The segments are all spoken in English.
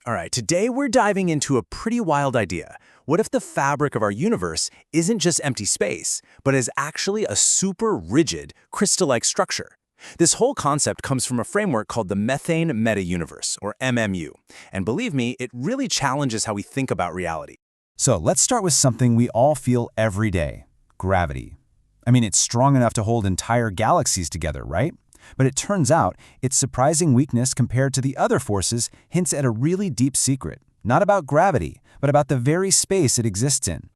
All right, today we're diving into a pretty wild idea. What if the fabric of our universe isn't just empty space, but is actually a super rigid, crystal-like structure? This whole concept comes from a framework called the Methane Meta-Universe, or MMU. And believe me, it really challenges how we think about reality. So let's start with something we all feel every day: gravity. I mean, it's strong enough to hold entire galaxies together, right? But it turns out its surprising weakness compared to the other forces hints at a really deep secret, not about gravity, but about the very space it exists in.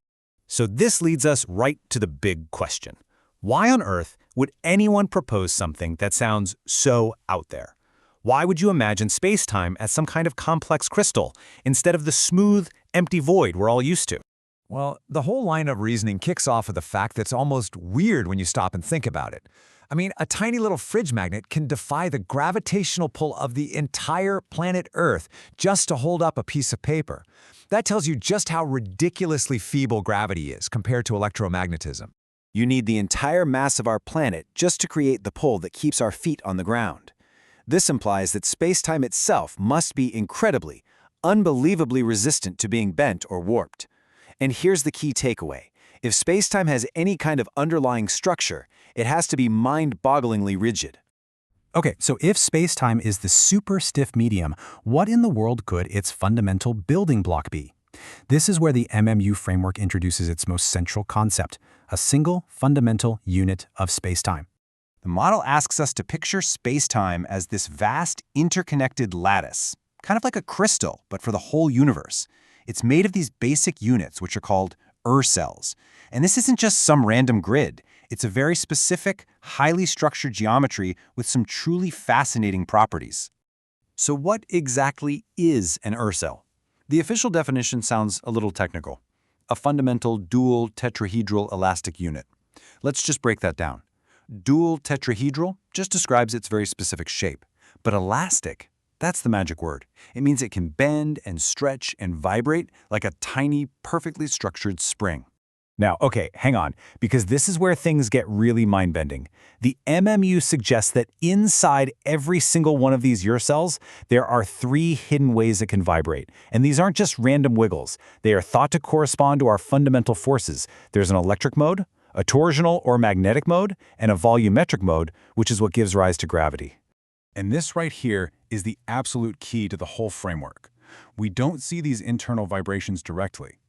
So this leads us right to the big question. Why on earth would anyone propose something that sounds so out there? Why would you imagine space-time as some kind of complex crystal instead of the smooth, empty void we're all used to? Well, the whole line of reasoning kicks off with the fact that it's almost weird when you stop and think about it. I mean, a tiny little fridge magnet can defy the gravitational pull of the entire planet Earth just to hold up a piece of paper. That tells you just how ridiculously feeble gravity is compared to electromagnetism. You need the entire mass of our planet just to create the pull that keeps our feet on the ground. This implies that space-time itself must be incredibly, unbelievably resistant to being bent or warped. And here's the key takeaway. If space-time has any kind of underlying structure, it has to be mind-bogglingly rigid. Okay, so if space-time is the super stiff medium, what in the world could its fundamental building block be? This is where the MMU framework introduces its most central concept, a single fundamental unit of space-time. The model asks us to picture space-time as this vast, interconnected lattice, kind of like a crystal, but for the whole universe. It's made of these basic units, which are called cells. And this isn't just some random grid. It's a very specific, highly structured geometry with some truly fascinating properties. So what exactly is an cell? The official definition sounds a little technical. A fundamental dual-tetrahedral elastic unit. Let's just break that down. Dual-tetrahedral just describes its very specific shape. But elastic, that's the magic word. It means it can bend and stretch and vibrate like a tiny, perfectly structured spring. Now, okay, hang on, because this is where things get really mind-bending. The MMU suggests that inside every single one of these cells, there are 3 hidden ways it can vibrate. And these aren't just random wiggles. They are thought to correspond to our fundamental forces. There's an electric mode, a torsional or magnetic mode, and a volumetric mode, which is what gives rise to gravity. And this right here is the absolute key to the whole framework. We don't see these internal vibrations directly.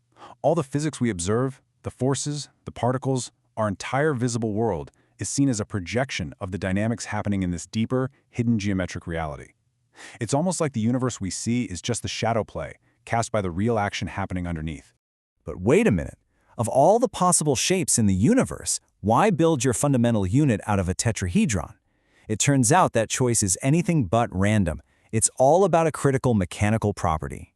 All the physics we observe, the forces, the particles, our entire visible world is seen as a projection of the dynamics happening in this deeper, hidden geometric reality. It's almost like the universe we see is just the shadow play, cast by the real action happening underneath. But wait a minute. Of all the possible shapes in the universe, why build your fundamental unit out of a tetrahedron? It turns out that choice is anything but random. It's all about a critical mechanical property.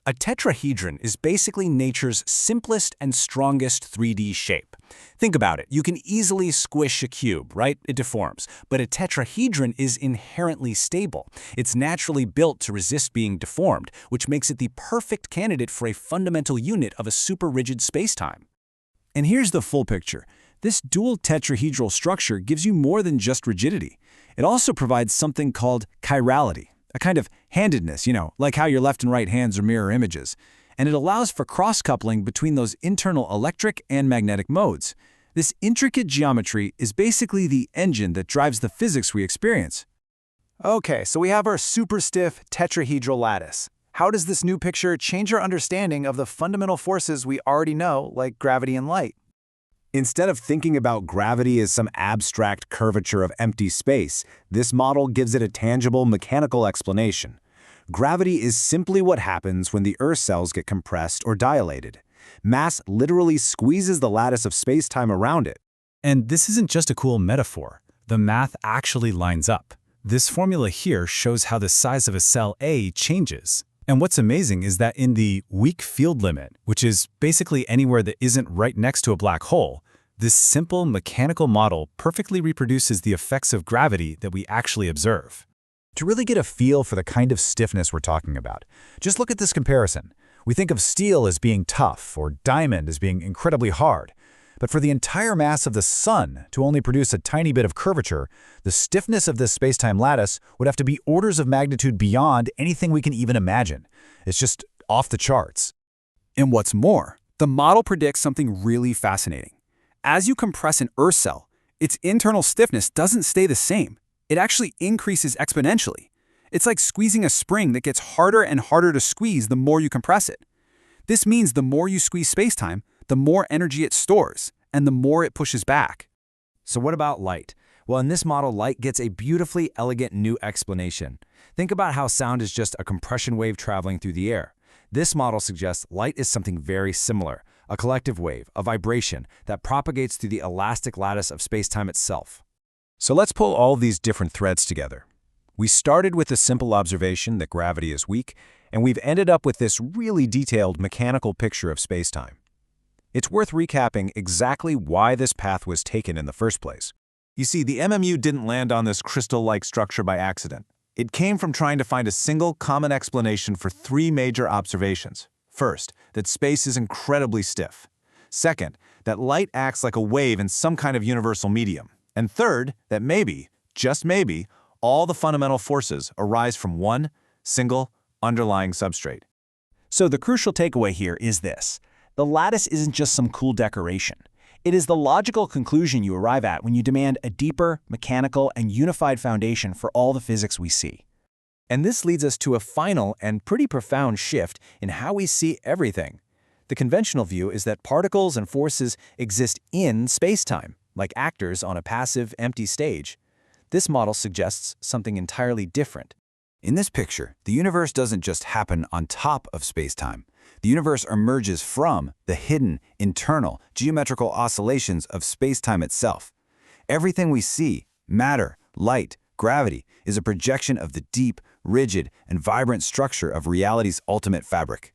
A tetrahedron is basically nature's simplest and strongest 3D shape. Think about it. You can easily squish a cube, right? It deforms. But a tetrahedron is inherently stable. It's naturally built to resist being deformed, which makes it the perfect candidate for a fundamental unit of a super rigid spacetime. And here's the full picture. This dual tetrahedral structure gives you more than just rigidity. It also provides something called chirality, a kind of handedness, like how your left and right hands are mirror images. And it allows for cross-coupling between those internal electric and magnetic modes. This intricate geometry is basically the engine that drives the physics we experience. Okay, so we have our super stiff tetrahedral lattice. How does this new picture change our understanding of the fundamental forces we already know, like gravity and light? Instead of thinking about gravity as some abstract curvature of empty space, this model gives it a tangible mechanical explanation. Gravity is simply what happens when the Earth cells get compressed or dilated. Mass literally squeezes the lattice of space-time around it. And this isn't just a cool metaphor. The math actually lines up. This formula here shows how the size of a cell A changes. And what's amazing is that in the weak field limit, which is basically anywhere that isn't right next to a black hole, this simple mechanical model perfectly reproduces the effects of gravity that we actually observe. To really get a feel for the kind of stiffness we're talking about, just look at this comparison. We think of steel as being tough or diamond as being incredibly hard. But for the entire mass of the Sun to only produce a tiny bit of curvature, the stiffness of this spacetime lattice would have to be orders of magnitude beyond anything we can even imagine. It's just off the charts. And what's more, the model predicts something really fascinating. As you compress an Earth cell, its internal stiffness doesn't stay the same. It actually increases exponentially. It's like squeezing a spring that gets harder and harder to squeeze the more you compress it. This means the more you squeeze spacetime, the more energy it stores, and the more it pushes back. So what about light? Well, in this model, light gets a beautifully elegant new explanation. Think about how sound is just a compression wave traveling through the air. This model suggests light is something very similar, a collective wave, a vibration that propagates through the elastic lattice of spacetime itself. So let's pull all these different threads together. We started with a simple observation that gravity is weak, and we've ended up with this really detailed mechanical picture of spacetime. It's worth recapping exactly why this path was taken in the first place. You see, the MMU didn't land on this crystal-like structure by accident. It came from trying to find a single common explanation for three major observations. First, that space is incredibly stiff. Second, that light acts like a wave in some kind of universal medium. And third, that maybe, just maybe, all the fundamental forces arise from one single underlying substrate. So the crucial takeaway here is this. The lattice isn't just some cool decoration. It is the logical conclusion you arrive at when you demand a deeper, mechanical, and unified foundation for all the physics we see. And this leads us to a final and pretty profound shift in how we see everything. The conventional view is that particles and forces exist in spacetime, like actors on a passive, empty stage. This model suggests something entirely different. In this picture, the universe doesn't just happen on top of spacetime. The universe emerges from the hidden, internal, geometrical oscillations of spacetime itself. Everything we see, matter, light, gravity, is a projection of the deep, rigid, and vibrant structure of reality's ultimate fabric.